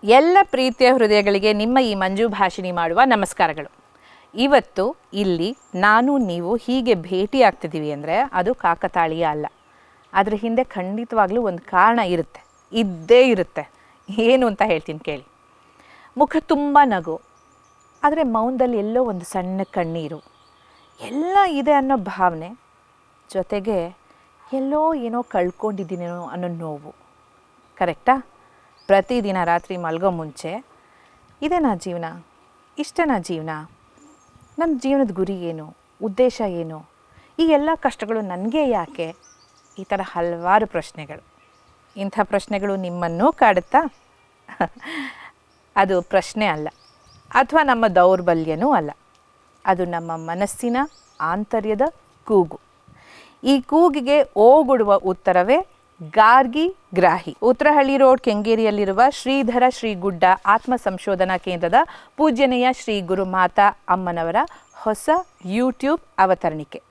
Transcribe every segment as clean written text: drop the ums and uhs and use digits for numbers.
ಎಲ್ಲ ಪ್ರೀತಿಯ ಹೃದಯಗಳಿಗೆ ನಿಮ್ಮ ಈ ಮಂಜು ಭಾಷಿಣಿ ಮಾಡುವ ನಮಸ್ಕಾರಗಳು. ಇವತ್ತು ಇಲ್ಲಿ ನಾನು ನೀವು ಹೀಗೆ ಭೇಟಿ ಆಗ್ತಿದ್ದೀವಿ ಅಂದರೆ ಅದು ಕಾಕತಾಳೀಯ ಅಲ್ಲ. ಅದರ ಹಿಂದೆ ಖಂಡಿತವಾಗ್ಲೂ ಒಂದು ಕಾರಣ ಇದ್ದೇ ಇರುತ್ತೆ. ಏನು ಅಂತ ಹೇಳ್ತೀನಿ ಕೇಳಿ. ಮುಖ ತುಂಬ ನಗು, ಆದರೆ ಮೌನದಲ್ಲಿ ಎಲ್ಲೋ ಒಂದು ಸಣ್ಣ ಕಣ್ಣೀರು, ಎಲ್ಲ ಇದೆ ಅನ್ನೋ ಭಾವನೆ, ಜೊತೆಗೆ ಎಲ್ಲೋ ಏನೋ ಕಳ್ಕೊಂಡಿದ್ದೀನೇನೋ ಅನ್ನೋ ನೋವು. ಕರೆಕ್ಟಾ? ಪ್ರತಿದಿನ ರಾತ್ರಿ ಮಲಗೋ ಮುಂಚೆ ಇದೇನಾ ಜೀವನ, ಇಷ್ಟೇನಾ ಜೀವನ, ನನ್ನ ಜೀವನದ ಗುರಿ ಏನು, ಉದ್ದೇಶ ಏನು, ಈ ಎಲ್ಲ ಕಷ್ಟಗಳು ನನಗೆ ಯಾಕೆ, ಈ ಥರ ಹಲವಾರು ಪ್ರಶ್ನೆಗಳು. ಇಂಥ ಪ್ರಶ್ನೆಗಳು ನಿಮ್ಮನ್ನೂ ಕಾಡುತ್ತಾ? ಅದು ಪ್ರಶ್ನೆ ಅಲ್ಲ, ಅಥವಾ ನಮ್ಮ ದೌರ್ಬಲ್ಯನೂ ಅಲ್ಲ. ಅದು ನಮ್ಮ ಮನಸ್ಸಿನ ಆಂತರ್ಯದ ಕೂಗು. ಈ ಕೂಗಿಗೆ ಓಗೊಡುವ ಉತ್ತರವೇ ಗಾರ್ಗಿ ಗ್ರಾಹಿ. ಉತ್ತರಹಳ್ಳಿ ರೋಡ್, ಕೆಂಗೇರಿಯಲ್ಲಿರುವ ಶ್ರೀಧರ ಶ್ರೀಗುಡ್ಡ ಆತ್ಮ ಸಂಶೋಧನಾ ಕೇಂದ್ರದ ಪೂಜ್ಯನೆಯ ಶ್ರೀ ಗುರುಮಾತಾ ಅಮ್ಮನವರ ಹೊಸ ಯೂಟ್ಯೂಬ್ ಅವತರಣಿಕೆ.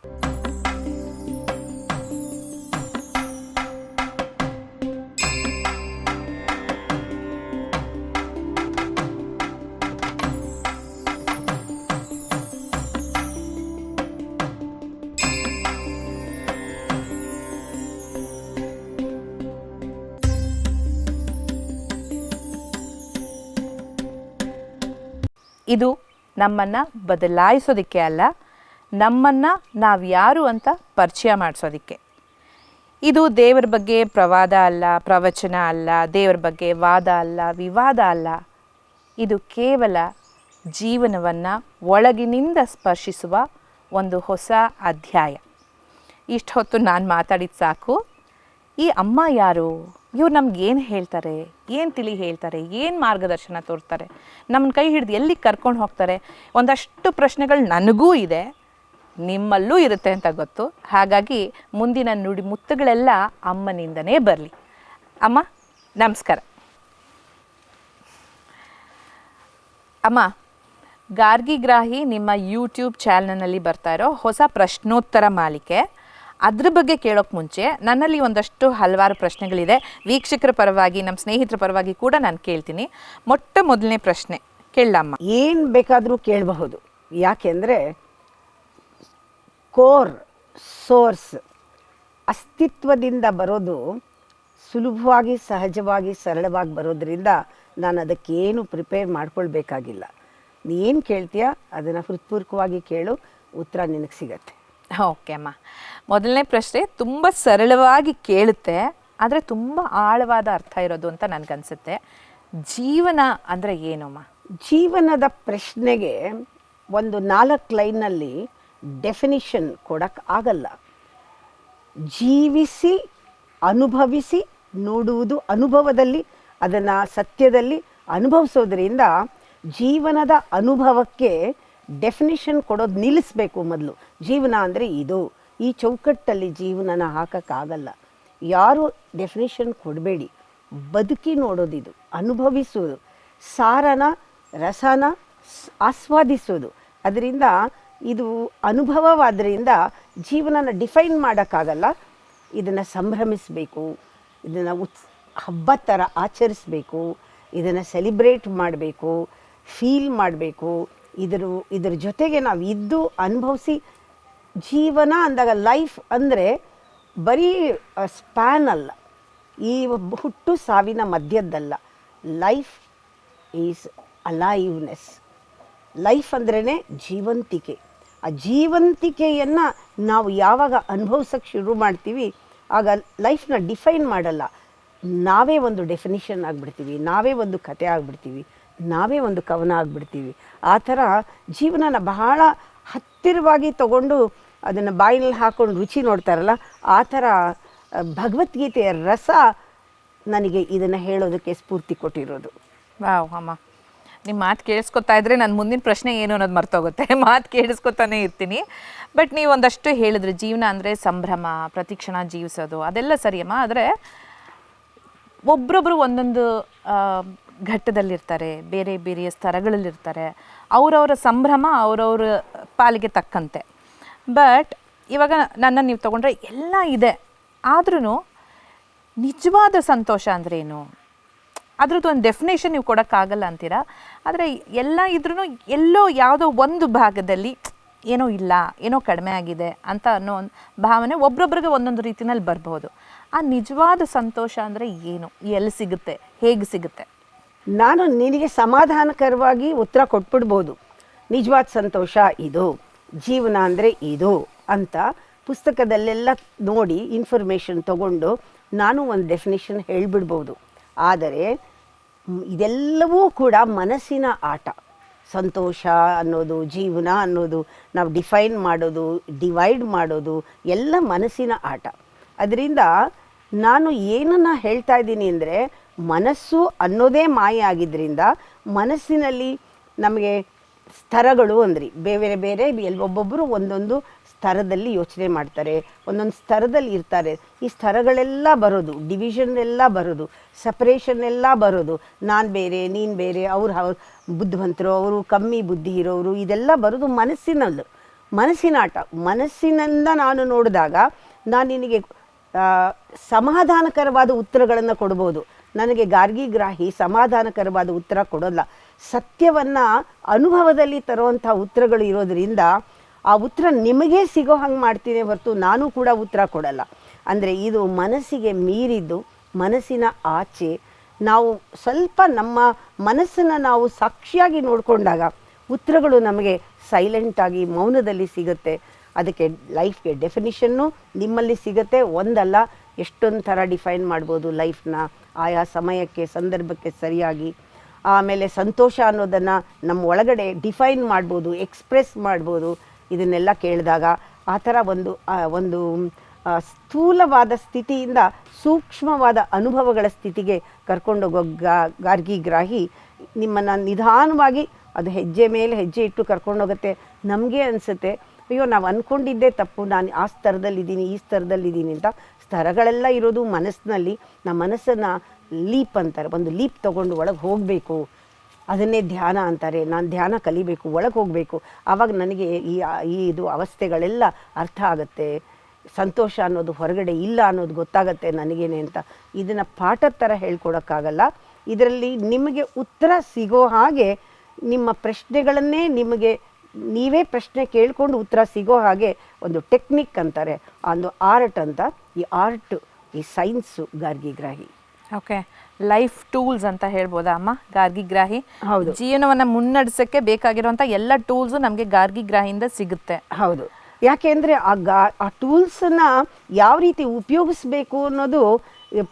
ಇದು ನಮ್ಮನ್ನು ಬದಲಾಯಿಸೋದಕ್ಕೆ ಅಲ್ಲ, ನಮ್ಮನ್ನು ನಾವು ಯಾರು ಅಂತ ಪರಿಚಯ ಮಾಡಿಸೋದಕ್ಕೆ. ಇದು ದೇವರ ಬಗ್ಗೆ ಪ್ರವಾದ ಅಲ್ಲ, ಪ್ರವಚನ ಅಲ್ಲ, ದೇವರ ಬಗ್ಗೆ ವಾದ ಅಲ್ಲ, ವಿವಾದ ಅಲ್ಲ. ಇದು ಕೇವಲ ಜೀವನವನ್ನು ಒಳಗಿನಿಂದ ಸ್ಪರ್ಶಿಸುವ ಒಂದು ಹೊಸ ಅಧ್ಯಾಯ. ಇಷ್ಟು ಹೊತ್ತು ನಾನು ಮಾತಾಡಿದ ಸಾಕು. ಈ ಅಮ್ಮ ಯಾರು, ಇವ್ರು ನಮ್ಗೆ ಏನು ಹೇಳ್ತಾರೆ, ಏನು ತಿಳಿ ಹೇಳ್ತಾರೆ, ಏನು ಮಾರ್ಗದರ್ಶನ ತೋರ್ತಾರೆ, ನಮ್ಮನ್ನ ಕೈ ಹಿಡಿದು ಎಲ್ಲಿಗೆ ಕರ್ಕೊಂಡು ಹೋಗ್ತಾರೆ, ಒಂದಷ್ಟು ಪ್ರಶ್ನೆಗಳು ನನಗೂ ಇದೆ, ನಿಮ್ಮಲ್ಲೂ ಇರುತ್ತೆ ಅಂತ ಗೊತ್ತು. ಹಾಗಾಗಿ ಮುಂದಿನ ನುಡಿ ಮುತ್ತುಗಳೆಲ್ಲ ಅಮ್ಮನಿಂದನೇ ಬರಲಿ. ಅಮ್ಮ ನಮಸ್ಕಾರ. ಅಮ್ಮ, ಗಾರ್ಗಿಗ್ರಾಹಿ ನಿಮ್ಮ ಯೂಟ್ಯೂಬ್ ಚಾನಲ್ನಲ್ಲಿ ಬರ್ತಾ ಇರೋ ಹೊಸ ಪ್ರಶ್ನೋತ್ತರ ಮಾಲಿಕೆ. ಅದ್ರ ಬಗ್ಗೆ ಕೇಳೋಕ್ಕೆ ಮುಂಚೆ ನನ್ನಲ್ಲಿ ಒಂದಷ್ಟು ಹಲವಾರು ಪ್ರಶ್ನೆಗಳಿದೆ. ವೀಕ್ಷಕರ ಪರವಾಗಿ, ನಮ್ಮ ಸ್ನೇಹಿತರ ಪರವಾಗಿ ಕೂಡ ನಾನು ಕೇಳ್ತೀನಿ. ಮೊದಲನೇ ಪ್ರಶ್ನೆ ಕೇಳಮ್ಮ. ಏನು ಬೇಕಾದರೂ ಕೇಳಬಹುದು. ಯಾಕೆಂದರೆ ಕೋರ್ ಸೋರ್ಸ್ ಅಸ್ತಿತ್ವದಿಂದ ಬರೋದು ಸುಲಭವಾಗಿ, ಸಹಜವಾಗಿ, ಸರಳವಾಗಿ ಬರೋದ್ರಿಂದ ನಾನು ಅದಕ್ಕೇನು ಪ್ರಿಪೇರ್ ಮಾಡ್ಕೊಳ್ಬೇಕಾಗಿಲ್ಲ. ಏನು ಕೇಳ್ತೀಯ ಅದನ್ನು ಹೃತ್ಪೂರ್ವಕವಾಗಿ ಕೇಳು, ಉತ್ತರ ನಿನಗೆ ಸಿಗತ್ತೆ. ಓಕೆ ಅಮ್ಮ. ಮೊದಲನೇ ಪ್ರಶ್ನೆ ತುಂಬ ಸರಳವಾಗಿ ಕೇಳುತ್ತೆ, ಆದರೆ ತುಂಬ ಆಳವಾದ ಅರ್ಥ ಇರೋದು ಅಂತ ನನಗನ್ಸುತ್ತೆ. ಜೀವನ ಅಂದರೆ ಏನಮ್ಮ? ಜೀವನದ ಪ್ರಶ್ನೆಗೆ ಒಂದು 4 ಲೈನಲ್ಲಿ ಡೆಫಿನಿಷನ್ ಕೊಡಕ್ಕೆ ಆಗಲ್ಲ. ಜೀವಿಸಿ, ಅನುಭವಿಸಿ ನೋಡುವುದು, ಅನುಭವದಲ್ಲಿ ಅದನ್ನು ಸತ್ಯದಲ್ಲಿ ಅನುಭವಿಸೋದ್ರಿಂದ ಜೀವನದ ಅನುಭವಕ್ಕೆ ಡೆಫಿನಿಷನ್ ಕೊಡೋದು ನಿಲ್ಲಿಸ್ಬೇಕು. ಮೊದಲು ಜೀವನ ಅಂದರೆ ಇದು, ಈ ಚೌಕಟ್ಟಲ್ಲಿ ಜೀವನನ ಹಾಕೋಕ್ಕಾಗಲ್ಲ. ಯಾರು ಡೆಫಿನಿಷನ್ ಕೊಡಬೇಡಿ. ಬದುಕಿ ನೋಡೋದಿದು, ಅನುಭವಿಸೋದು, ಸಾರನ ರಸನ ಆಸ್ವಾದಿಸೋದು. ಅದರಿಂದ ಇದು ಅನುಭವವಾದ್ದರಿಂದ ಜೀವನನ ಡಿಫೈನ್ ಮಾಡೋಕ್ಕಾಗಲ್ಲ. ಇದನ್ನು ಸಂಭ್ರಮಿಸಬೇಕು, ಇದನ್ನು ಹಬ್ಬ ಥರ ಆಚರಿಸಬೇಕು, ಇದನ್ನು ಸೆಲಿಬ್ರೇಟ್ ಮಾಡಬೇಕು, ಫೀಲ್ ಮಾಡಬೇಕು. ಇದ್ರ ಜೊತೆಗೆ ನಾವು ಇದ್ದು ಅನುಭವಿಸಿ ಜೀವನ ಅಂದಾಗ ಲೈಫ್ ಅಂದರೆ ಬರೀ ಸ್ಪ್ಯಾನ್ ಅಲ್ಲ, ಈ ಹುಟ್ಟು ಸಾವಿನ ಮಧ್ಯದ್ದಲ್ಲ. Life is aliveness. ಲೈಫ್ ಅಂದ್ರೇ ಜೀವಂತಿಕೆ. ಆ ಜೀವಂತಿಕೆಯನ್ನು ನಾವು ಯಾವಾಗ ಅನುಭವಿಸೋಕ್ಕೆ ಶುರು ಮಾಡ್ತೀವಿ ಆಗ ಲೈಫ್ನ ಡಿಫೈನ್ ಮಾಡಲ್ಲ, ನಾವೇ ಒಂದು ಡೆಫಿನಿಷನ್ ಆಗಿಬಿಡ್ತೀವಿ, ನಾವೇ ಒಂದು ಕತೆ ಆಗಿಬಿಡ್ತೀವಿ, ನಾವೇ ಒಂದು ಕವನ ಆಗಿಬಿಡ್ತೀವಿ. ಆ ಥರ ಜೀವನನ ಬಹಳ ಹತ್ತಿರವಾಗಿ ತಗೊಂಡು ಅದನ್ನು ಬಾಯಿನಲ್ಲಿ ಹಾಕ್ಕೊಂಡು ರುಚಿ ನೋಡ್ತಾರಲ್ಲ, ಆ ಥರ ಭಗವದ್ಗೀತೆಯ ರಸ ನನಗೆ ಇದನ್ನು ಹೇಳೋದಕ್ಕೆ ಸ್ಫೂರ್ತಿ ಕೊಟ್ಟಿರೋದು. ವಾವ್ ಅಮ್ಮ, ನಿಮ್ಮ ಮಾತು ಕೇಳಿಸ್ಕೊತಾ ಇದ್ರೆ ನನ್ನ ಮುಂದಿನ ಪ್ರಶ್ನೆ ಏನು ಅನ್ನೋದು ಮರ್ತೋಗುತ್ತೆ. ಮಾತು ಕೇಳಿಸ್ಕೊತಾನೆ ಇರ್ತೀನಿ. ಬಟ್ ನೀವು ಒಂದಷ್ಟು ಹೇಳಿದ್ರೆ ಜೀವನ ಅಂದರೆ ಸಂಭ್ರಮ, ಪ್ರತಿಕ್ಷಣ ಜೀವಿಸೋದು, ಅದೆಲ್ಲ ಸರಿಯಮ್ಮ. ಆದರೆ ಒಬ್ಬರೊಬ್ಬರು ಒಂದೊಂದು ಘಟ್ಟದಲ್ಲಿರ್ತಾರೆ, ಬೇರೆ ಬೇರೆಯ ಸ್ತರಗಳಲ್ಲಿರ್ತಾರೆ. ಅವರವರ ಸಂಭ್ರಮ ಅವರವ್ರ ಪಾಲಿಗೆ ತಕ್ಕಂತೆ. ಬಟ್ ಇವಾಗ ನನ್ನನ್ನು ನೀವು ತೊಗೊಂಡ್ರೆ ಎಲ್ಲ ಇದೆ, ಆದ್ರೂ ನಿಜವಾದ ಸಂತೋಷ ಅಂದ್ರೇನು, ಅದ್ರದ್ದು ಒಂದು ಡೆಫಿನೇಷನ್ ನೀವು ಕೊಡೋಕ್ಕಾಗಲ್ಲ ಅಂತೀರಾ. ಆದರೆ ಎಲ್ಲ ಇದ್ರೂ ಎಲ್ಲೋ ಯಾವುದೋ ಒಂದು ಭಾಗದಲ್ಲಿ ಏನೋ ಇಲ್ಲ, ಏನೋ ಕಡಿಮೆ ಆಗಿದೆ ಅಂತ ಅನ್ನೋ ಒಂದು ಭಾವನೆ ಒಬ್ರೊಬ್ರಿಗೆ ಒಂದೊಂದು ರೀತಿಯಲ್ಲಿ ಬರ್ಬೋದು. ಆ ನಿಜವಾದ ಸಂತೋಷ ಅಂದರೆ ಏನು, ಎಲ್ಲಿ ಸಿಗುತ್ತೆ, ಹೇಗೆ ಸಿಗುತ್ತೆ? ನಾನು ನಿನಗೆ ಸಮಾಧಾನಕರವಾಗಿ ಉತ್ತರ ಕೊಟ್ಬಿಡ್ಬೋದು. ನಿಜವಾದ ಸಂತೋಷ ಇದು, ಜೀವನ ಅಂದರೆ ಇದು ಅಂತ ಪುಸ್ತಕದಲ್ಲೆಲ್ಲ ನೋಡಿ ಇನ್ಫಾರ್ಮೇಷನ್ ತಗೊಂಡು ನಾನು ಒಂದು ಡೆಫಿನೇಷನ್ ಹೇಳಿಬಿಡ್ಬೋದು. ಆದರೆ ಇದೆಲ್ಲವೂ ಕೂಡ ಮನಸ್ಸಿನ ಆಟ. ಸಂತೋಷ ಅನ್ನೋದು, ಜೀವನ ಅನ್ನೋದು, ನಾವು ಡಿಫೈನ್ ಮಾಡೋದು, ಡಿವೈಡ್ ಮಾಡೋದು ಎಲ್ಲ ಮನಸ್ಸಿನ ಆಟ. ಅದರಿಂದ ನಾನು ಏನನ್ನು ಹೇಳ್ತಾ ಇದ್ದೀನಿ ಅಂದರೆ, ಮನಸ್ಸು ಅನ್ನೋದೇ ಮಾಯ ಆಗಿದ್ದರಿಂದ ಮನಸ್ಸಿನಲ್ಲಿ ನಮಗೆ ಸ್ತರಗಳು ಅಂದ್ರಿ ಬೇರೆ ಬೇರೆ ಒಬ್ಬೊಬ್ಬರು ಒಂದೊಂದು ಸ್ತರದಲ್ಲಿ ಯೋಚನೆ ಮಾಡ್ತಾರೆ, ಒಂದೊಂದು ಸ್ತರದಲ್ಲಿ ಇರ್ತಾರೆ. ಈ ಸ್ತರಗಳೆಲ್ಲ ಬರೋದು, ಡಿವಿಷನ್ ಎಲ್ಲ ಬರೋದು, ಸಪ್ರೇಷನ್ ಎಲ್ಲ ಬರೋದು, ನಾನು ಬೇರೆ ನೀನು ಬೇರೆ, ಅವ್ರು ಬುದ್ಧಿವಂತರು, ಅವರು ಕಮ್ಮಿ ಬುದ್ಧಿ ಇರೋರು, ಇದೆಲ್ಲ ಬರೋದು ಮನಸ್ಸಿನ ಆಟ. ಮನಸ್ಸಿನಿಂದ ನಾನು ನೋಡಿದಾಗ ನಾನು ನಿನಗೆ ಸಮಾಧಾನಕರವಾದ ಉತ್ತರಗಳನ್ನು ಕೊಡ್ಬೋದು. ನನಗೆ ಗಾರ್ಗಿಗ್ರಾಹಿ ಸಮಾಧಾನಕರವಾದ ಉತ್ತರ ಕೊಡೋಲ್ಲ. ಸತ್ಯವನ್ನು ಅನುಭವದಲ್ಲಿ ತರುವಂಥ ಉತ್ತರಗಳು ಇರೋದರಿಂದ ಆ ಉತ್ತರ ನಿಮಗೇ ಸಿಗೋ ಹಂಗೆ ಮಾಡ್ತೀನಿ ಹೊರತು ನಾನು ಕೂಡ ಉತ್ತರ ಕೊಡಲ್ಲ. ಅಂದರೆ ಇದು ಮನಸ್ಸಿಗೆ ಮೀರಿದ್ದು, ಮನಸ್ಸಿನ ಆಚೆ. ನಾವು ಸ್ವಲ್ಪ ನಮ್ಮ ಮನಸ್ಸನ್ನು ನಾವು ಸಾಕ್ಷಿಯಾಗಿ ನೋಡಿಕೊಂಡಾಗ ಉತ್ತರಗಳು ನಮಗೆ ಸೈಲೆಂಟಾಗಿ ಮೌನದಲ್ಲಿ ಸಿಗುತ್ತೆ. ಅದಕ್ಕೆ ಲೈಫ್ಗೆ ಡೆಫಿನಿಷನ್ನು ನಿಮ್ಮಲ್ಲಿ ಸಿಗುತ್ತೆ. ಒಂದಲ್ಲ, ಎಷ್ಟೊಂದು ಥರ ಡಿಫೈನ್ ಮಾಡ್ಬೋದು ಲೈಫ್ನ ಆಯಾ ಸಮಯಕ್ಕೆ ಸಂದರ್ಭಕ್ಕೆ ಸರಿಯಾಗಿ. ಆಮೇಲೆ ಸಂತೋಷ ಅನ್ನೋದನ್ನು ನಮ್ಮ ಒಳಗಡೆ ಡಿಫೈನ್ ಮಾಡ್ಬೋದು, ಎಕ್ಸ್ಪ್ರೆಸ್ ಮಾಡ್ಬೋದು. ಇದನ್ನೆಲ್ಲ ಕೇಳಿದಾಗ ಆ ಥರ ಒಂದು ಸ್ಥೂಲವಾದ ಸ್ಥಿತಿಯಿಂದ ಸೂಕ್ಷ್ಮವಾದ ಅನುಭವಗಳ ಸ್ಥಿತಿಗೆ ಕರ್ಕೊಂಡೋಗೋ ಗಾರ್ಗಿಗ್ರಾಹಿ ನಿಮ್ಮನ್ನು ನಿಧಾನವಾಗಿ ಅದು ಹೆಜ್ಜೆ ಮೇಲೆ ಹೆಜ್ಜೆ ಇಟ್ಟು ಕರ್ಕೊಂಡೋಗುತ್ತೆ. ನಮಗೆ ಅನಿಸುತ್ತೆ, ಅಯ್ಯೋ ನಾವು ಅಂದ್ಕೊಂಡಿದ್ದೇ ತಪ್ಪು, ನಾನು ಆ ಸ್ತರದಲ್ಲಿದ್ದೀನಿ ಈ ಸ್ತರದಲ್ಲಿದ್ದೀನಿ ಅಂತ. ಸ್ತರಗಳೆಲ್ಲ ಇರೋದು ಮನಸ್ಸಿನಲ್ಲಿ. ನಮ್ಮ ಮನಸ್ಸನ್ನು ಲೀಪ್ ಅಂತಾರೆ, ಒಂದು ಲೀಪ್ ತೊಗೊಂಡು ಒಳಗೆ ಹೋಗಬೇಕು. ಅದನ್ನೇ ಧ್ಯಾನ ಅಂತಾರೆ. ನಾನು ಧ್ಯಾನ ಕಲಿಬೇಕು, ಒಳಗೆ ಹೋಗಬೇಕು. ಆವಾಗ ನನಗೆ ಇದು ಅವಸ್ಥೆಗಳೆಲ್ಲ ಅರ್ಥ ಆಗುತ್ತೆ. ಸಂತೋಷ ಅನ್ನೋದು ಹೊರಗಡೆ ಇಲ್ಲ ಅನ್ನೋದು ಗೊತ್ತಾಗತ್ತೆ ನನಗೇನೆ ಅಂತ. ಇದನ್ನು ಪಾಠದ ಥರ ಹೇಳ್ಕೊಡೋಕ್ಕಾಗಲ್ಲ. ಇದರಲ್ಲಿ ನಿಮಗೆ ಉತ್ತರ ಸಿಗೋ ಹಾಗೆ ನಿಮ್ಮ ಪ್ರಶ್ನೆಗಳನ್ನೇ ನೀವೇ ಪ್ರಶ್ನೆ ಕೇಳಿಕೊಂಡು ಉತ್ತರ ಸಿಗೋ ಹಾಗೆ ಒಂದು ಟೆಕ್ನಿಕ್ ಅಂತಾರೆ, ಒಂದು ಆರ್ಟ್ ಅಂತ. ಈ ಆರ್ಟ್, ಈ ಸೈನ್ಸು ಗಾರ್ಗಿಗ್ರಾಹಿ. ಓಕೆ, ಲೈಫ್ ಟೂಲ್ಸ್ ಅಂತ ಹೇಳ್ಬೋದಾ ಅಮ್ಮ ಗಾರ್ಗಿಗ್ರಾಹಿ? ಹೌದು. ಜೀವನವನ್ನು ಮುನ್ನಡೆಸೋಕ್ಕೆ ಬೇಕಾಗಿರುವಂಥ ಎಲ್ಲ ಟೂಲ್ಸು ನಮಗೆ ಗಾರ್ಗಿಗ್ರಾಹಿಯಿಂದ ಸಿಗುತ್ತೆ. ಹೌದು. ಯಾಕೆಂದರೆ ಆ ಟೂಲ್ಸನ್ನು ಯಾವ ರೀತಿ ಉಪಯೋಗಿಸ್ಬೇಕು ಅನ್ನೋದು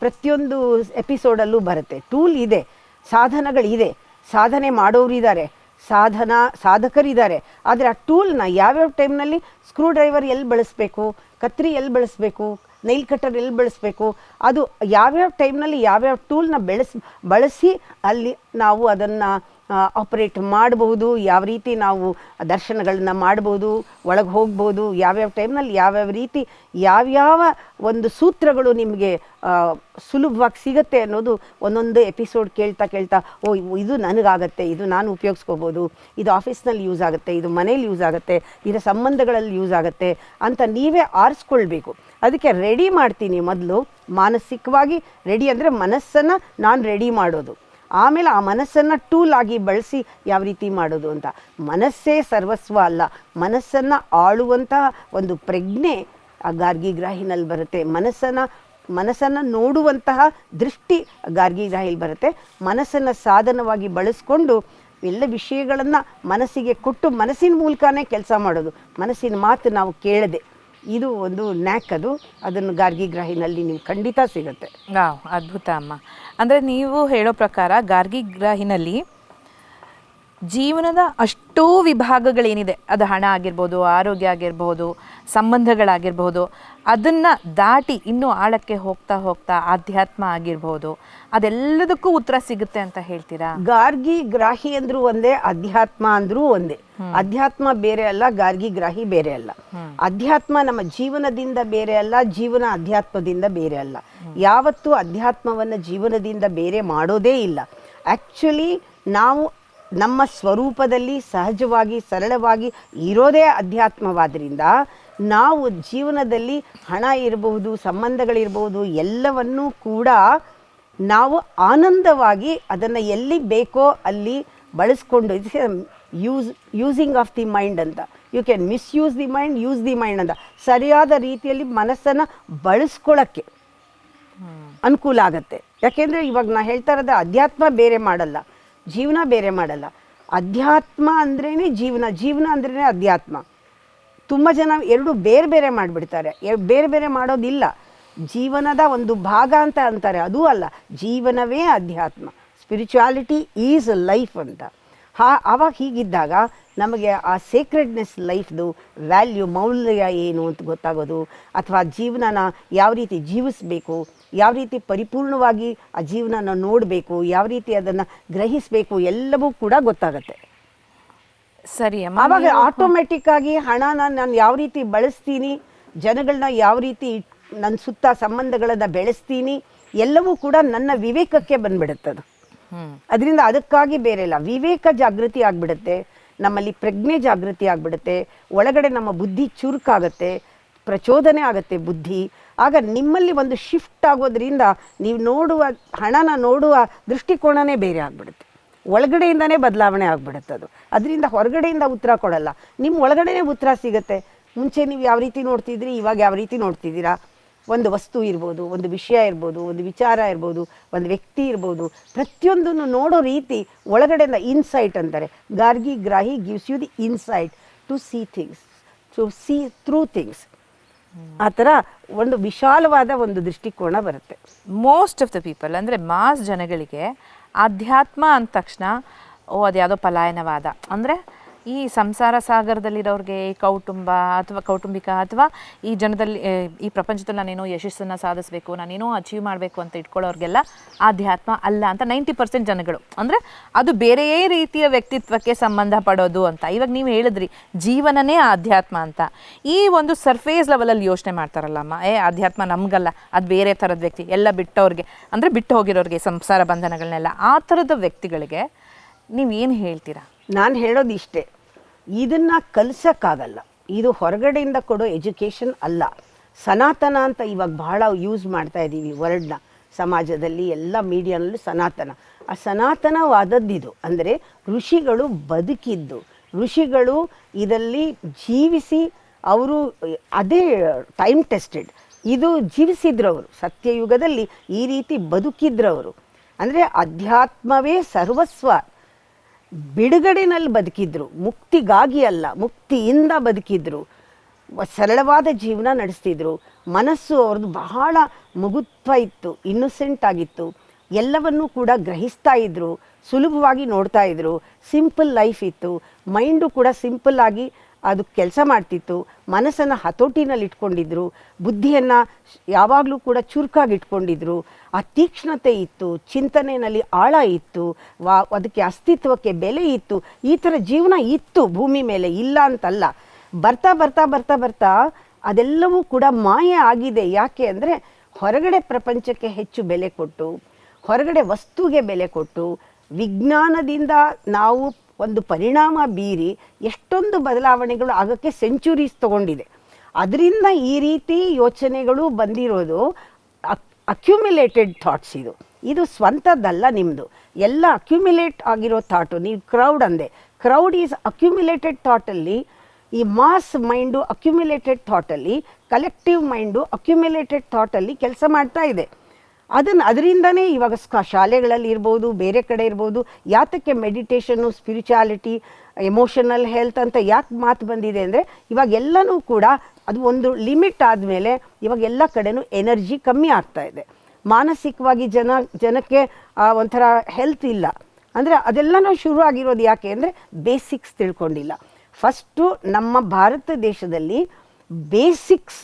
ಪ್ರತಿಯೊಂದು ಎಪಿಸೋಡಲ್ಲೂ ಬರುತ್ತೆ. ಟೂಲ್ ಇದೆ, ಸಾಧನಗಳಿದೆ, ಸಾಧನೆ ಮಾಡೋರಿದ್ದಾರೆ, ಸಾಧಕರಿದ್ದಾರೆ. ಆದರೆ ಆ ಟೂಲ್ನ ಯಾವ್ಯಾವ ಟೈಮ್ನಲ್ಲಿ ಸ್ಕ್ರೂ ಡ್ರೈವರ್ ಎಲ್ಲಿ ಬಳಸಬೇಕು, ಕತ್ರಿ ಎಲ್ಲಿ ಬಳಸಬೇಕು, ನೈಲ್ ಕಟ್ಟರ್ ಎಲ್ಲಿ ಬಳಸಬೇಕು, ಅದು ಯಾವ್ಯಾವ ಟೈಮ್ನಲ್ಲಿ ಯಾವ್ಯಾವ ಟೂಲ್ನ ಬಳಸಿ ಅಲ್ಲಿ ನಾವು ಅದನ್ನು ಆಪ್ರೇಟ್ ಮಾಡಬಹುದು. ಯಾವ ರೀತಿ ನಾವು ದರ್ಶನಗಳನ್ನ ಮಾಡ್ಬೋದು, ಒಳಗೆ ಹೋಗ್ಬೋದು, ಯಾವ್ಯಾವ ಟೈಮ್ನಲ್ಲಿ ಯಾವ್ಯಾವ ರೀತಿ ಯಾವ್ಯಾವ ಒಂದು ಸೂತ್ರಗಳು ನಿಮಗೆ ಸುಲಭವಾಗಿ ಸಿಗುತ್ತೆ ಅನ್ನೋದು ಒಂದೊಂದು ಎಪಿಸೋಡ್ ಕೇಳ್ತಾ ಓ ಇದು ನನಗಾಗತ್ತೆ, ಇದು ನಾನು ಉಪಯೋಗಿಸ್ಕೋಬೋದು, ಇದು ಆಫೀಸ್ನಲ್ಲಿ ಯೂಸ್ ಆಗುತ್ತೆ, ಇದು ಮನೇಲಿ ಯೂಸ್ ಆಗುತ್ತೆ, ಇದರ ಸಂಬಂಧಗಳಲ್ಲಿ ಯೂಸ್ ಆಗುತ್ತೆ ಅಂತ ನೀವೇ ಆರಿಸ್ಕೊಳ್ಬೇಕು. ಅದಕ್ಕೆ ರೆಡಿ ಮಾಡ್ತೀನಿ ಮೊದಲು. ಮಾನಸಿಕವಾಗಿ ರೆಡಿ ಅಂದರೆ ಮನಸ್ಸನ್ನು ನಾನು ರೆಡಿ ಮಾಡೋದು. ಆಮೇಲೆ ಆ ಮನಸ್ಸನ್ನು ಟೂಲ್ ಆಗಿ ಬಳಸಿ ಯಾವ ರೀತಿ ಮಾಡೋದು ಅಂತ. ಮನಸ್ಸೇ ಸರ್ವಸ್ವ ಅಲ್ಲ, ಮನಸ್ಸನ್ನು ಆಳುವಂತಹ ಒಂದು ಪ್ರಜ್ಞೆ ಆ ಗಾರ್ಗಿಗ್ರಾಹಿನಲ್ಲಿ ಬರುತ್ತೆ. ಮನಸ್ಸನ್ನು ನೋಡುವಂತಹ ದೃಷ್ಟಿ ಗಾರ್ಗಿಗ್ರಾಹಿಲಿ ಬರುತ್ತೆ. ಮನಸ್ಸನ್ನು ಸಾಧನವಾಗಿ ಬಳಸ್ಕೊಂಡು ಎಲ್ಲ ವಿಷಯಗಳನ್ನು ಮನಸ್ಸಿಗೆ ಕೊಟ್ಟು ಮನಸ್ಸಿನ ಮೂಲಕನೇ ಕೆಲಸ ಮಾಡೋದು. ಮನಸ್ಸಿನ ಮಾತು ನಾವು ಕೇಳದೆ, ಇದು ಒಂದು ನ್ಯಾಕ್. ಅದನ್ನು ಗಾರ್ಗಿಗ್ರಾಹಿನಲ್ಲಿ ನೀವು ಖಂಡಿತ ಸಿಗುತ್ತೆ. ಅದ್ಭುತ ಅಮ್ಮ. ಅಂದರೆ ನೀವು ಹೇಳೋ ಪ್ರಕಾರ ಗಾರ್ಗಿಗ್ರಾಹಿನಲ್ಲಿ ಜೀವನದ ಅಷ್ಟೋ ವಿಭಾಗಗಳೇನಿದೆ, ಅದು ಹಣ ಆಗಿರ್ಬೋದು, ಆರೋಗ್ಯ ಆಗಿರ್ಬೋದು, ಸಂಬಂಧಗಳಾಗಿರ್ಬೋದು, ಅದನ್ನು ದಾಟಿ ಇನ್ನೂ ಆಳಕ್ಕೆ ಹೋಗ್ತಾ ಹೋಗ್ತಾ ಆಧ್ಯಾತ್ಮ ಆಗಿರ್ಬೋದು, ಅದೆಲ್ಲದಕ್ಕೂ ಉತ್ತರ ಸಿಗುತ್ತೆ ಅಂತ ಹೇಳ್ತೀರಾ? ಗಾರ್ಗಿಗ್ರಾಹಿ ಅಂದ್ರೂ ಒಂದೇ, ಅಧ್ಯಾತ್ಮ ಅಂದ್ರೂ ಒಂದೇ. ಅಧ್ಯಾತ್ಮ ಬೇರೆ ಅಲ್ಲ, ಗಾರ್ಗಿಗ್ರಾಹಿ ಬೇರೆ ಅಲ್ಲ. ಅಧ್ಯಾತ್ಮ ನಮ್ಮ ಜೀವನದಿಂದ ಬೇರೆ ಅಲ್ಲ, ಜೀವನ ಅಧ್ಯಾತ್ಮದಿಂದ ಬೇರೆ ಅಲ್ಲ. ಯಾವತ್ತೂ ಅಧ್ಯಾತ್ಮವನ್ನು ಜೀವನದಿಂದ ಬೇರೆ ಮಾಡೋದೇ ಇಲ್ಲ. ಆ್ಯಕ್ಚುಲಿ ನಾವು ನಮ್ಮ ಸ್ವರೂಪದಲ್ಲಿ ಸಹಜವಾಗಿ ಸರಳವಾಗಿ ಇರೋದೇ ಅಧ್ಯಾತ್ಮವಾದ್ರಿಂದ ನಾವು ಜೀವನದಲ್ಲಿ ಹಣ ಇರಬಹುದು, ಸಂಬಂಧಗಳಿರ್ಬೋದು, ಎಲ್ಲವನ್ನೂ ಕೂಡ ನಾವು ಆನಂದವಾಗಿ ಅದನ್ನು ಎಲ್ಲಿ ಬೇಕೋ ಅಲ್ಲಿ ಬಳಸ್ಕೊಂಡು ಯೂಸಿಂಗ್ ಆಫ್ ದಿ ಮೈಂಡ್ ಅಂತ. You can misuse the mind, use the mind ಅಂತ. ಸರಿಯಾದ ರೀತಿಯಲ್ಲಿ ಮನಸ್ಸನ್ನು ಬಳಸ್ಕೊಳ್ಳೋಕ್ಕೆ ಅನುಕೂಲ ಆಗುತ್ತೆ. ಯಾಕೆಂದರೆ ಇವಾಗ ನಾ ಹೇಳ್ತಾ ಇರೋದು ಅಧ್ಯಾತ್ಮ ಬೇರೆ ಮಾಡಲ್ಲ, ಜೀವನ ಬೇರೆ ಮಾಡಲ್ಲ. ಅಧ್ಯಾತ್ಮ ಅಂದ್ರೇ ಜೀವನ, ಜೀವನ ಅಂದ್ರೇ ಅಧ್ಯಾತ್ಮ. ತುಂಬ ಜನ ಎರಡು ಬೇರೆ ಬೇರೆ ಮಾಡಿಬಿಡ್ತಾರೆ. ಬೇರೆ ಬೇರೆ ಮಾಡೋದಿಲ್ಲ, ಜೀವನದ ಒಂದು ಭಾಗ ಅಂತ ಅಂತಾರೆ, ಅದೂ ಅಲ್ಲ. ಜೀವನವೇ ಅಧ್ಯಾತ್ಮ, ಸ್ಪಿರಿಚುಯಾಲಿಟಿ ಈಸ್ ಲೈಫ್ ಅಂತ. ಆವಾಗ ಹೀಗಿದ್ದಾಗ ನಮಗೆ ಆ ಸೇಕ್ರೆಡ್ನೆಸ್ ಲೈಫ್ದು ವ್ಯಾಲ್ಯೂ, ಮೌಲ್ಯ ಏನು ಅಂತ ಗೊತ್ತಾಗೋದು, ಅಥವಾ ಜೀವನನ ಯಾವ ರೀತಿ ಜೀವಿಸಬೇಕು, ಯಾವ ರೀತಿ ಪರಿಪೂರ್ಣವಾಗಿ ಆ ಜೀವನನ ನೋಡಬೇಕು, ಯಾವ ರೀತಿ ಅದನ್ನು ಗ್ರಹಿಸಬೇಕು, ಎಲ್ಲವೂ ಕೂಡ ಗೊತ್ತಾಗುತ್ತೆ. ಸರಿ ಅಮ್ಮ. ಆವಾಗ ಆಟೋಮೆಟಿಕ್ ಆಗಿ ಹಣನ ನಾನು ಯಾವ ರೀತಿ ಬಳಸ್ತೀನಿ, ಜನಗಳನ್ನ ಯಾವ ರೀತಿ ನನ್ನ ಸುತ್ತ ಸಂಬಂಧಗಳನ್ನು ಬೆಳೆಸ್ತೀನಿ, ಎಲ್ಲವೂ ಕೂಡ ನನ್ನ ವಿವೇಕಕ್ಕೆ ಬಂದ್ಬಿಡುತ್ತದು. ಅದರಿಂದ ಅದಕ್ಕಾಗಿ ಬೇರೆ ಇಲ್ಲ, ವಿವೇಕ ಜಾಗೃತಿ ಆಗಿಬಿಡುತ್ತೆ, ನಮ್ಮಲ್ಲಿ ಪ್ರಜ್ಞೆ ಜಾಗೃತಿ ಆಗಿಬಿಡುತ್ತೆ, ಒಳಗಡೆ ನಮ್ಮ ಬುದ್ಧಿ ಚುರುಕಾಗುತ್ತೆ, ಪ್ರಚೋದನೆ ಆಗುತ್ತೆ ಬುದ್ಧಿ. ಆಗ ನಿಮ್ಮಲ್ಲಿ ಒಂದು ಶಿಫ್ಟ್ ಆಗೋದ್ರಿಂದ ನೀವು ನೋಡುವ ಹಣನ ನೋಡುವ ದೃಷ್ಟಿಕೋನನೇ ಬೇರೆ ಆಗಿಬಿಡುತ್ತೆ. ಒಳಗಡೆಯಿಂದನೇ ಬದಲಾವಣೆ ಆಗಿಬಿಡುತ್ತೆ ಅದು. ಅದರಿಂದ ಹೊರಗಡೆಯಿಂದ ಉತ್ತರ ಕೊಡಲ್ಲ, ನಿಮ್ಮ ಒಳಗಡೆನೇ ಉತ್ತರ ಸಿಗುತ್ತೆ. ಮುಂಚೆ ನೀವು ಯಾವ ರೀತಿ ನೋಡ್ತಿದ್ರಿ, ಇವಾಗ ಯಾವ ರೀತಿ ನೋಡ್ತಿದ್ದೀರಾ. ಒಂದು ವಸ್ತು ಇರ್ಬೋದು, ಒಂದು ವಿಷಯ ಇರ್ಬೋದು, ಒಂದು ವಿಚಾರ ಇರ್ಬೋದು, ಒಂದು ವ್ಯಕ್ತಿ ಇರ್ಬೋದು, ಪ್ರತಿಯೊಂದನ್ನು ನೋಡೋ ರೀತಿ ಒಳಗಡೆಯಿಂದ ಇನ್ಸೈಟ್ ಅಂತಾರೆ. ಗಾರ್ಗಿ ಗ್ರಾಹಿ gives you the insight to see things, to see through things. ಆ ಥರ ಒಂದು ವಿಶಾಲವಾದ ಒಂದು ದೃಷ್ಟಿಕೋನ ಬರುತ್ತೆ. ಮೋಸ್ಟ್ ಆಫ್ ದ ಪೀಪಲ್ ಅಂದರೆ ಮಾಸ್ ಜನಗಳಿಗೆ ಆಧ್ಯಾತ್ಮ ಅಂದ ತಕ್ಷಣ ಅದು ಯಾವುದೋ ಪಲಾಯನವಾದ, ಅಂದರೆ ಈ ಸಂಸಾರ ಸಾಗರದಲ್ಲಿರೋರಿಗೆ ಕೌಟುಂಬ ಅಥವಾ ಕೌಟುಂಬಿಕ ಅಥವಾ ಈ ಜನದಲ್ಲಿ ಈ ಪ್ರಪಂಚದಲ್ಲಿ ನಾನೇನೋ ಯಶಸ್ಸನ್ನು ಸಾಧಿಸಬೇಕು, ನಾನೇನೋ ಅಚೀವ್ ಮಾಡಬೇಕು ಅಂತ ಇಟ್ಕೊಳ್ಳೋರಿಗೆಲ್ಲ ಆಧ್ಯಾತ್ಮ ಅಲ್ಲ ಅಂತ 90% ಜನಗಳು. ಅಂದರೆ ಅದು ಬೇರೆಯೇ ರೀತಿಯ ವ್ಯಕ್ತಿತ್ವಕ್ಕೆ ಸಂಬಂಧ ಪಡೋದು ಅಂತ. ಇವಾಗ ನೀವು ಹೇಳಿದ್ರಿ ಜೀವನನೇ ಆಧ್ಯಾತ್ಮ ಅಂತ. ಈ ಒಂದು ಸರ್ಫೇಸ್ ಲೆವೆಲಲ್ಲಿ ಯೋಚನೆ ಮಾಡ್ತಾರಲ್ಲಮ್ಮ, ಆಧ್ಯಾತ್ಮ ನಮಗಲ್ಲ, ಅದು ಬೇರೆ ಥರದ ವ್ಯಕ್ತಿ, ಎಲ್ಲ ಬಿಟ್ಟವ್ರಿಗೆ, ಅಂದರೆ ಬಿಟ್ಟು ಹೋಗಿರೋರಿಗೆ ಸಂಸಾರ ಬಂಧನಗಳನ್ನೆಲ್ಲ, ಆ ಥರದ ವ್ಯಕ್ತಿಗಳಿಗೆ ನೀವೇನು ಹೇಳ್ತೀರಾ? ನಾನು ಹೇಳೋದು ಇಷ್ಟೇ, ಇದನ್ನು ಕಲಿಸೋಕ್ಕಾಗಲ್ಲ, ಇದು ಹೊರಗಡೆಯಿಂದ ಕೊಡೋ ಎಜುಕೇಷನ್ ಅಲ್ಲ. ಸನಾತನ ಅಂತ ಇವಾಗ ಬಹಳ ಯೂಸ್ ಮಾಡ್ತಾ ಇದ್ದೀವಿ ವರ್ಡ್ನ, ಸಮಾಜದಲ್ಲಿ ಎಲ್ಲ ಮೀಡಿಯಾನಲ್ಲೂ ಸನಾತನ. ಆ ಸನಾತನವಾದದ್ದಿದು. ಅಂದರೆ ಋಷಿಗಳು ಬದುಕಿದ್ದು, ಋಷಿಗಳು ಇದರಲ್ಲಿ ಜೀವಿಸಿ, ಅವರು ಅದೇ ಟೈಮ್ ಟೆಸ್ಟೆಡ್, ಇದು ಜೀವಿಸಿದ್ರವರು, ಸತ್ಯಯುಗದಲ್ಲಿ ಈ ರೀತಿ ಬದುಕಿದ್ರವರು. ಅಂದರೆ ಅಧ್ಯಾತ್ಮವೇ ಸರ್ವಸ್ವ, ಬಿಡುಗಡೆನಲ್ಲಿ ಬದುಕಿದ್ರು, ಮುಕ್ತಿಗಾಗಿ ಅಲ್ಲ, ಮುಕ್ತಿಯಿಂದ ಬದುಕಿದ್ರು, ಸರಳವಾದ ಜೀವನ ನಡೆಸ್ತಿದ್ರು. ಮನಸ್ಸು ಅವ್ರದ್ದು ಬಹಳ ಮುಗುತ್ವ ಇತ್ತು, ಇನ್ನೊಸೆಂಟ್ ಆಗಿತ್ತು, ಎಲ್ಲವನ್ನೂ ಕೂಡ ಗ್ರಹಿಸ್ತಾ ಇದ್ರು, ಸುಲಭವಾಗಿ ನೋಡ್ತಾ ಇದ್ರು, ಸಿಂಪಲ್ ಲೈಫ್ ಇತ್ತು. ಮೈಂಡು ಕೂಡ ಸಿಂಪಲ್ ಆಗಿ ಅದು ಕೆಲಸ ಮಾಡ್ತಿತ್ತು, ಮನಸ್ಸನ್ನು ಹತೋಟಿನಲ್ಲಿ ಇಟ್ಕೊಂಡಿದ್ರು, ಬುದ್ಧಿಯನ್ನು ಯಾವಾಗಲೂ ಕೂಡ ಚುರುಕಾಗಿ ಇಟ್ಕೊಂಡಿದ್ರು. ಆ ತೀಕ್ಷ್ಣತೆ ಇತ್ತು, ಚಿಂತನೆಯಲ್ಲಿ ಆಳ ಇತ್ತು, ಅದಕ್ಕೆ ಅಸ್ತಿತ್ವಕ್ಕೆ ಬೆಲೆ ಇತ್ತು. ಈ ಥರ ಜೀವನ ಇತ್ತು ಭೂಮಿ ಮೇಲೆ, ಇಲ್ಲ ಅಂತಲ್ಲ. ಬರ್ತಾ ಬರ್ತಾ ಬರ್ತಾ ಬರ್ತಾ ಅದೆಲ್ಲವೂ ಕೂಡ ಮಾಯ ಆಗಿದೆ. ಯಾಕೆ ಅಂದರೆ ಹೊರಗಡೆ ಪ್ರಪಂಚಕ್ಕೆ ಹೆಚ್ಚು ಬೆಲೆ ಕೊಟ್ಟು, ಹೊರಗಡೆ ವಸ್ತುಗೆ ಬೆಲೆ ಕೊಟ್ಟು, ವಿಜ್ಞಾನದಿಂದ ನಾವು ಒಂದು ಪರಿಣಾಮ ಬೀರಿ ಎಷ್ಟೊಂದು ಬದಲಾವಣೆಗಳು ಆಗೋಕ್ಕೆ ಸೆಂಚುರೀಸ್ ತೊಗೊಂಡಿದೆ. ಅದರಿಂದ ಈ ರೀತಿ ಯೋಚನೆಗಳು ಬಂದಿರೋದು ಅಕ್ಯುಮಿಲೇಟೆಡ್ ಥಾಟ್ಸ್. ಇದು ಸ್ವಂತದ್ದಲ್ಲ ನಿಮ್ಮದು, ಎಲ್ಲ ಅಕ್ಯುಮಿಲೇಟ್ ಆಗಿರೋ ಥಾಟು. ನೀವು ಕ್ರೌಡ್ ಅಂದೆ, ಕ್ರೌಡ್ ಈಸ್ ಅಕ್ಯುಮಿಲೇಟೆಡ್ ಥಾಟಲ್ಲಿ. ಈ ಮಾಸ್ ಮೈಂಡು ಅಕ್ಯುಮಿಲೇಟೆಡ್ ಥಾಟಲ್ಲಿ, ಕಲೆಕ್ಟಿವ್ ಮೈಂಡು ಅಕ್ಯುಮಿಲೇಟೆಡ್ ಥಾಟಲ್ಲಿ ಕೆಲಸ ಮಾಡ್ತಾ ಇದೆ. ಅದರಿಂದನೇ ಇವಾಗ ಶಾಲೆಗಳಲ್ಲಿ ಇರ್ಬೋದು, ಬೇರೆ ಕಡೆ ಇರ್ಬೋದು, ಯಾತಕ್ಕೆ ಮೆಡಿಟೇಷನ್ನು, ಸ್ಪಿರಿಚುಯಾಲಿಟಿ, ಎಮೋಷನಲ್ ಹೆಲ್ತ್ ಅಂತ ಯಾಕೆ ಮಾತು ಬಂದಿದೆ ಅಂದರೆ, ಇವಾಗ ಎಲ್ಲನೂ ಕೂಡ ಅದು ಒಂದು ಲಿಮಿಟ್ ಆದಮೇಲೆ ಇವಾಗ ಎಲ್ಲ ಕಡೆನೂ ಎನರ್ಜಿ ಕಮ್ಮಿ ಆಗ್ತಾ ಇದೆ. ಮಾನಸಿಕವಾಗಿ ಜನಕ್ಕೆ ಒಂಥರ ಹೆಲ್ತ್ ಇಲ್ಲ. ಅಂದರೆ ಅದೆಲ್ಲನೂ ಶುರು ಆಗಿರೋದು ಯಾಕೆ ಅಂದರೆ ಬೇಸಿಕ್ಸ್ ತಿಳ್ಕೊಂಡಿಲ್ಲ. ಫಸ್ಟು ನಮ್ಮ ಭಾರತ ದೇಶದಲ್ಲಿ ಬೇಸಿಕ್ಸ್,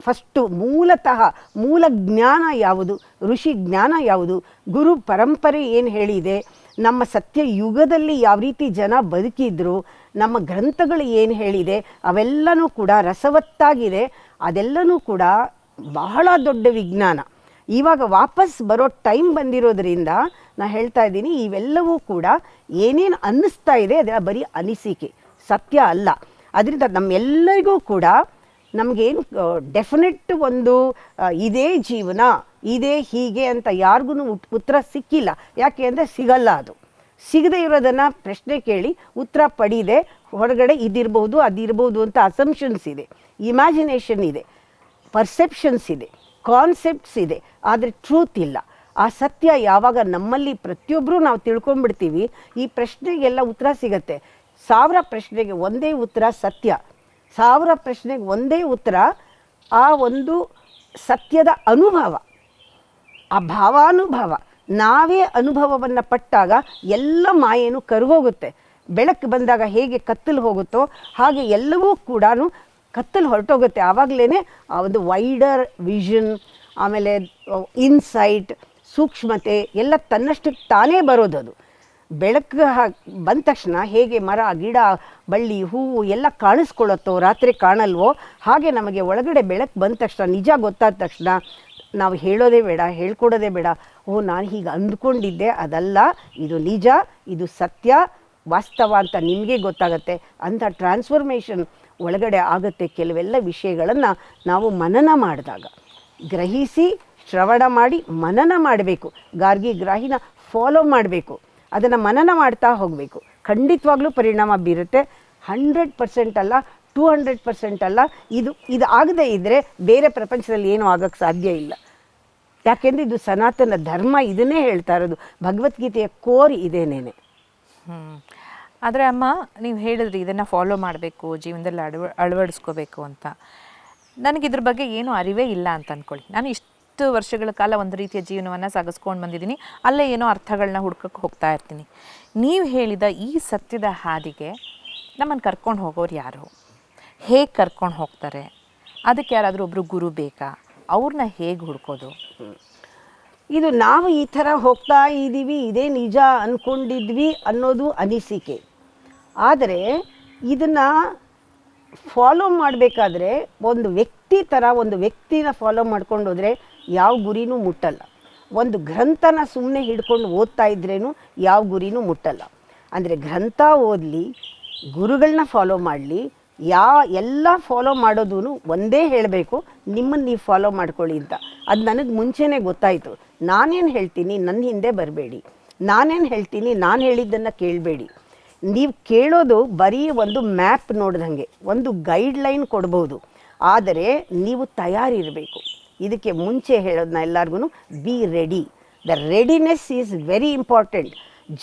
ಫಸ್ಟು ಮೂಲತಃ ಮೂಲ ಜ್ಞಾನ ಯಾವುದು, ಋಷಿ ಜ್ಞಾನ ಯಾವುದು, ಗುರು ಪರಂಪರೆ ಏನು ಹೇಳಿದೆ, ನಮ್ಮ ಸತ್ಯ ಯುಗದಲ್ಲಿ ಯಾವ ರೀತಿ ಜನ ಬದುಕಿದ್ರು, ನಮ್ಮ ಗ್ರಂಥಗಳು ಏನು ಹೇಳಿದೆ, ಅವೆಲ್ಲನೂ ಕೂಡ ರಸವತ್ತಾಗಿದೆ. ಅದೆಲ್ಲನೂ ಕೂಡ ಬಹಳ ದೊಡ್ಡ ವಿಜ್ಞಾನ. ಇವಾಗ ವಾಪಸ್ ಬರೋ ಟೈಮ್ ಬಂದಿರೋದ್ರಿಂದ ನಾನು ಹೇಳ್ತಾ ಇದ್ದೀನಿ, ಇವೆಲ್ಲವೂ ಕೂಡ ಏನೇನು ಅನ್ನಿಸ್ತಾ ಇದೆ ಅದೆಲ್ಲ ಬರೀ ಅನಿಸಿಕೆ, ಸತ್ಯ ಅಲ್ಲ. ಅದರಿಂದ ನಮ್ಮೆಲ್ಲರಿಗೂ ಕೂಡ ನಮಗೇನು ಡೆಫಿನೆಟ್ ಒಂದು ಇದೇ ಜೀವನ ಇದೇ ಹೀಗೆ ಅಂತ ಯಾರಿಗೂ ಉತ್ತರ ಸಿಕ್ಕಿಲ್ಲ. ಯಾಕೆ ಅಂದರೆ ಸಿಗಲ್ಲ. ಅದು ಸಿಗದೆ ಇರೋದನ್ನು ಪ್ರಶ್ನೆ ಕೇಳಿ ಉತ್ತರ ಪಡೀದೆ ಹೊರಗಡೆ ಇದಿರ್ಬೋದು ಅದಿರ್ಬೋದು ಅಂತ ಅಸಂಪ್ಷನ್ಸ್ ಇದೆ, ಇಮ್ಯಾಜಿನೇಷನ್ ಇದೆ, ಪರ್ಸೆಪ್ಷನ್ಸ್ ಇದೆ, ಕಾನ್ಸೆಪ್ಟ್ಸ್ ಇದೆ, ಆದರೆ ಟ್ರೂತ್ ಇಲ್ಲ. ಆ ಸತ್ಯ ಯಾವಾಗ ನಮ್ಮಲ್ಲಿ ಪ್ರತಿಯೊಬ್ಬರೂ ನಾವು ತಿಳ್ಕೊಂಡ್ಬಿಡ್ತೀವಿ, ಈ ಪ್ರಶ್ನೆಗೆಲ್ಲ ಉತ್ತರ ಸಿಗತ್ತೆ. 1000 ಪ್ರಶ್ನೆಗೆ ಒಂದೇ ಉತ್ತರ ಸತ್ಯ, 1000 ಪ್ರಶ್ನೆಗೆ ಒಂದೇ ಉತ್ತರ ಆ ಒಂದು ಸತ್ಯದ ಅನುಭವ, ಆ ಭಾವಾನುಭವ. ನಾವೇ ಅನುಭವವನ್ನು ಪಟ್ಟಾಗ ಎಲ್ಲ ಮಾಯೇನು ಕರಗೋಗುತ್ತೆ. ಬೆಳಕು ಬಂದಾಗ ಹೇಗೆ ಕತ್ತಲು ಹೋಗುತ್ತೋ ಹಾಗೆ ಎಲ್ಲವೂ ಕೂಡ ಕತ್ತಲು ಹೊರಟೋಗುತ್ತೆ. ಆವಾಗಲೇ ಆ ಒಂದು ವೈಡರ್ ವಿಷನ್, ಆಮೇಲೆ ಇನ್ಸೈಟ್, ಸೂಕ್ಷ್ಮತೆ ಎಲ್ಲ ತನ್ನಷ್ಟಕ್ಕೆ ತಾನೇ ಬರೋದದು. ಬೆಳಕು ಬಂದ ತಕ್ಷಣ ಹೇಗೆ ಮರ ಗಿಡ ಬಳ್ಳಿ ಹೂವು ಎಲ್ಲ ಕಾಣಿಸ್ಕೊಳ್ಳುತ್ತೋ ರಾತ್ರಿ ಕಾಣಲ್ವೋ ಹಾಗೆ ನಮಗೆ ಒಳಗಡೆ ಬೆಳಕು ಬಂದ ತಕ್ಷಣ, ನಿಜ ಗೊತ್ತಾದ ತಕ್ಷಣ ನಾವು ಹೇಳೋದೇ ಬೇಡ, ಹೇಳ್ಕೊಡೋದೇ ಬೇಡ. ನಾನು ಹೀಗೆ ಅಂದ್ಕೊಂಡಿದ್ದೆ, ಅದಲ್ಲ, ಇದು ನಿಜ, ಇದು ಸತ್ಯ, ವಾಸ್ತವ ಅಂತ ನಿಮಗೆ ಗೊತ್ತಾಗುತ್ತೆ. ಅಂಥ ಟ್ರಾನ್ಸ್ಫಾರ್ಮೇಷನ್ ಒಳಗಡೆ ಆಗುತ್ತೆ. ಕೆಲವೆಲ್ಲ ವಿಷಯಗಳನ್ನು ನಾವು ಮನನ ಮಾಡಿದಾಗ, ಗ್ರಹಿಸಿ ಶ್ರವಣ ಮಾಡಿ ಮನನ ಮಾಡಬೇಕು. ಗಾರ್ಗಿ ಗ್ರಾಹಿನ ಫಾಲೋ ಮಾಡಬೇಕು, ಅದನ್ನು ಮನನ ಮಾಡ್ತಾ ಹೋಗಬೇಕು. ಖಂಡಿತವಾಗ್ಲೂ ಪರಿಣಾಮ ಬೀರುತ್ತೆ. 100% ಅಲ್ಲ, 200% ಅಲ್ಲ. ಇದು ಆಗದೇ ಇದ್ದರೆ ಬೇರೆ ಪ್ರಪಂಚದಲ್ಲಿ ಏನೂ ಆಗೋಕ್ಕೆ ಸಾಧ್ಯ ಇಲ್ಲ. ಯಾಕೆಂದರೆ ಇದು ಸನಾತನ ಧರ್ಮ ಇದನ್ನೇ ಹೇಳ್ತಾ ಇರೋದು. ಭಗವದ್ಗೀತೆಯ ಕೋರ್ ಇದೇನೇನೆ. ಆದರೆ ಅಮ್ಮ, ನೀವು ಹೇಳಿದ್ರಿ ಇದನ್ನು ಫಾಲೋ ಮಾಡಬೇಕು, ಜೀವನದಲ್ಲಿ ಅಳವಡಿಸ್ಕೋಬೇಕು ಅಂತ. ನನಗಿದ್ರ ಬಗ್ಗೆ ಏನೂ ಅರಿವೇ ಇಲ್ಲ ಅಂತ ಅಂದ್ಕೊಳ್ಳಿ. ನಾನು ಇಷ್ಟು ವರ್ಷಗಳ ಕಾಲ ಒಂದು ರೀತಿಯ ಜೀವನವನ್ನು ಸಾಗಿಸ್ಕೊಂಡು ಬಂದಿದ್ದೀನಿ. ಅಲ್ಲೇ ಏನೋ ಅರ್ಥಗಳನ್ನ ಹುಡ್ಕಕ್ಕೆ ಹೋಗ್ತಾ ಇರ್ತೀನಿ. ನೀವು ಹೇಳಿದ ಈ ಸತ್ಯದ ಹಾದಿಗೆ ನಮ್ಮನ್ನು ಕರ್ಕೊಂಡು ಹೋಗೋರು ಯಾರು, ಹೇಗೆ ಕರ್ಕೊಂಡು ಹೋಗ್ತಾರೆ, ಅದಕ್ಕೆ ಯಾರಾದರೂ ಒಬ್ಬರು ಗುರು ಬೇಕಾ, ಅವ್ರನ್ನ ಹೇಗೆ ಹುಡ್ಕೋದು? ಇದು ನಾವು ಈ ಥರ ಹೋಗ್ತಾ ಇದ್ದೀವಿ, ಇದೇ ನಿಜ ಅಂದ್ಕೊಂಡಿದ್ವಿ ಅನ್ನೋದು ಅನಿಸಿಕೆ. ಆದರೆ ಇದನ್ನು ಫಾಲೋ ಮಾಡಬೇಕಾದ್ರೆ ಒಂದು ವ್ಯಕ್ತಿ ಥರ ಒಂದು ವ್ಯಕ್ತಿನ ಫಾಲೋ ಮಾಡ್ಕೊಂಡು ಹೋದರೆ ಯಾವ ಗುರಿನೂ ಮುಟ್ಟಲ್ಲ. ಒಂದು ಗ್ರಂಥನ ಸುಮ್ಮನೆ ಹಿಡ್ಕೊಂಡು ಓದ್ತಾ ಇದ್ರೇನು ಯಾವ ಗುರಿನೂ ಮುಟ್ಟಲ್ಲ. ಅಂದರೆ ಗ್ರಂಥ ಓದಲಿ, ಗುರುಗಳನ್ನ ಫಾಲೋ ಮಾಡಲಿ, ಎಲ್ಲ ಫಾಲೋ ಮಾಡೋದು ಒಂದೇ ಹೇಳಬೇಕು, ನಿಮ್ಮನ್ನು ನೀವು ಫಾಲೋ ಮಾಡ್ಕೊಳ್ಳಿ ಅಂತ. ಅದು ನನಗೆ ಮುಂಚೆನೇ ಗೊತ್ತಾಯಿತು. ನಾನೇನು ಹೇಳ್ತೀನಿ ನನ್ನ ಹಿಂದೆ ಬರಬೇಡಿ, ನಾನೇನು ಹೇಳ್ತೀನಿ ನಾನು ಹೇಳಿದ್ದನ್ನು ಕೇಳಬೇಡಿ. ನೀವು ಕೇಳೋದು ಬರೀ ಒಂದು ಮ್ಯಾಪ್ ನೋಡ್ದಂಗೆ, ಒಂದು ಗೈಡ್ಲೈನ್ ಕೊಡ್ಬೋದು, ಆದರೆ ನೀವು ತಯಾರಿರಬೇಕು. ಇದಕ್ಕೆ ಮುಂಚೆ ಹೇಳೋದನ್ನ ಎಲ್ಲರಿಗೂ be ready. The readiness is very important.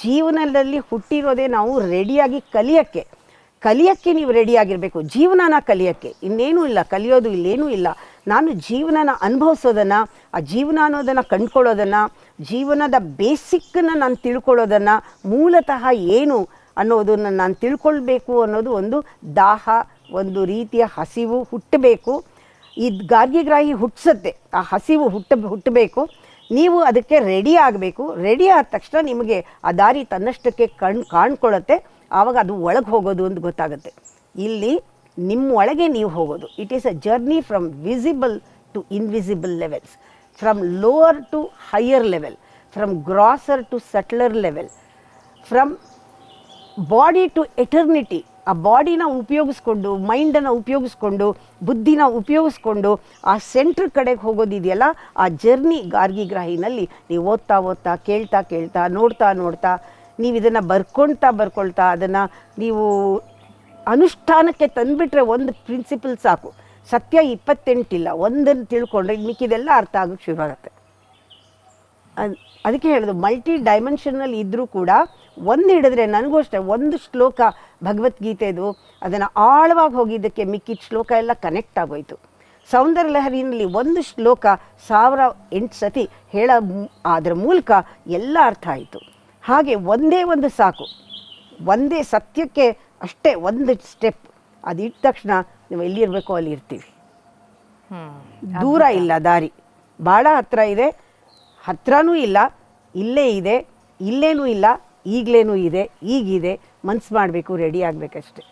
ಜೀವನದಲ್ಲಿ ಹುಟ್ಟಿರೋದೇ ನಾವು ರೆಡಿಯಾಗಿ ಕಲಿಯೋಕ್ಕೆ ನೀವು ರೆಡಿಯಾಗಿರಬೇಕು. ಜೀವನನ ಕಲಿಯೋಕ್ಕೆ, ಇನ್ನೇನೂ ಇಲ್ಲ, ಕಲಿಯೋದು ಇಲ್ಲೇನೂ ಇಲ್ಲ. ನಾನು ಜೀವನನ ಅನುಭವಿಸೋದನ್ನು, ಆ ಜೀವನ ಅನ್ನೋದನ್ನು ಕಂಡುಕೊಳ್ಳೋದನ್ನು, ಜೀವನದ ಬೇಸಿಕ್ಕನ್ನು ನಾನು ತಿಳ್ಕೊಳ್ಳೋದನ್ನು, ಮೂಲತಃ ಏನು ಅನ್ನೋದನ್ನು ನಾನು ತಿಳ್ಕೊಳ್ಬೇಕು ಅನ್ನೋದು ಒಂದು ದಾಹ, ಒಂದು ರೀತಿಯ ಹಸಿವು ಹುಟ್ಟಬೇಕು. ಇದು ಗಾರ್ಗಿಗ್ರಾಹಿ ಹುಟ್ಟಿಸುತ್ತೆ, ಆ ಹಸಿವು ಹುಟ್ಟಬೇಕು. ನೀವು ಅದಕ್ಕೆ ರೆಡಿ ಆಗಬೇಕು. ರೆಡಿ ಆದ ತಕ್ಷಣ ನಿಮಗೆ ಆ ದಾರಿ ತನ್ನಷ್ಟಕ್ಕೆ ಕಾಣ್ಕೊಳ್ಳುತ್ತೆ. ಆವಾಗ ಅದು ಒಳಗೆ ಹೋಗೋದು ಅಂತ ಗೊತ್ತಾಗುತ್ತೆ. ಇಲ್ಲಿ ನಿಮ್ಮ ಒಳಗೆ ನೀವು ಹೋಗೋದು. It is a journey from visible to invisible levels, from lower to higher level, from grosser to subtler level, from body to eternity. ಆ ಬಾಡಿನ ಉಪಯೋಗಿಸ್ಕೊಂಡು, ಮೈಂಡನ್ನು ಉಪಯೋಗಿಸ್ಕೊಂಡು, ಬುದ್ಧಿನ ಉಪಯೋಗಿಸ್ಕೊಂಡು ಆ ಸೆಂಟ್ರ್ ಕಡೆಗೆ ಹೋಗೋದಿದೆಯಲ್ಲ, ಆ ಜರ್ನಿ ಗಾರ್ಗಿಗ್ರಾಹಿನಲ್ಲಿ ನೀವು ಓದ್ತಾ ಓದ್ತಾ, ಕೇಳ್ತಾ ಕೇಳ್ತಾ, ನೋಡ್ತಾ ನೋಡ್ತಾ, ನೀವು ಇದನ್ನು ಬರ್ಕೊಳ್ತಾ ಅದನ್ನು ನೀವು ಅನುಷ್ಠಾನಕ್ಕೆ ತಂದುಬಿಟ್ರೆ ಒಂದು ಪ್ರಿನ್ಸಿಪಲ್ ಸಾಕು. ಸತ್ಯ 28 ಇಲ್ಲ, ಒಂದನ್ನು ತಿಳ್ಕೊಂಡ್ರೆ ಮಿಕ್ಕಿದೆಲ್ಲ ಅರ್ಥ ಆಗೋಕ್ಕೆ ಶುರುವಾಗುತ್ತೆ. ಅದಕ್ಕೆ ಹೇಳೋದು, ಮಲ್ಟಿ ಡೈಮೆನ್ಷನಲ್ ಇದ್ದರೂ ಕೂಡ ಒಂದು ಹಿಡಿದ್ರೆ, ನನಗೂ ಅಷ್ಟೇ, ಒಂದು ಶ್ಲೋಕ ಭಗವದ್ಗೀತೆದು ಅದನ್ನು ಆಳವಾಗಿ ಹೋಗಿದ್ದಕ್ಕೆ ಮಿಕ್ಕಿದ ಶ್ಲೋಕ ಎಲ್ಲ ಕನೆಕ್ಟ್ ಆಗೋಯ್ತು. ಸೌಂದರ್ಯ ಲಹರಿನಲ್ಲಿ ಒಂದು ಶ್ಲೋಕ 1008 ಸತಿ ಅದರ ಮೂಲಕ ಎಲ್ಲ ಅರ್ಥ ಆಯಿತು. ಹಾಗೆ ಒಂದೇ ಒಂದು ಸಾಕು, ಒಂದೇ ಸತ್ಯಕ್ಕೆ ಅಷ್ಟೇ ಒಂದು ಸ್ಟೆಪ್. ಅದು ಇಟ್ಟ ತಕ್ಷಣ ನೀವು ಎಲ್ಲಿರಬೇಕೋ ಅಲ್ಲಿ ಇರ್ತೀವಿ. ದೂರ ಇಲ್ಲ ದಾರಿ, ಭಾಳ ಹತ್ತಿರ ಇದೆ, ಹತ್ರನೂ ಇಲ್ಲ, ಇಲ್ಲೇ ಇದೆ, ಇಲ್ಲೇನೂ ಇಲ್ಲ, ಈಗಲೇನೂ ಇದೆ, ಈಗಿದೆ. ಮನ್ಸು ಮಾಡಬೇಕು, ರೆಡಿ ಆಗಬೇಕಷ್ಟೆ.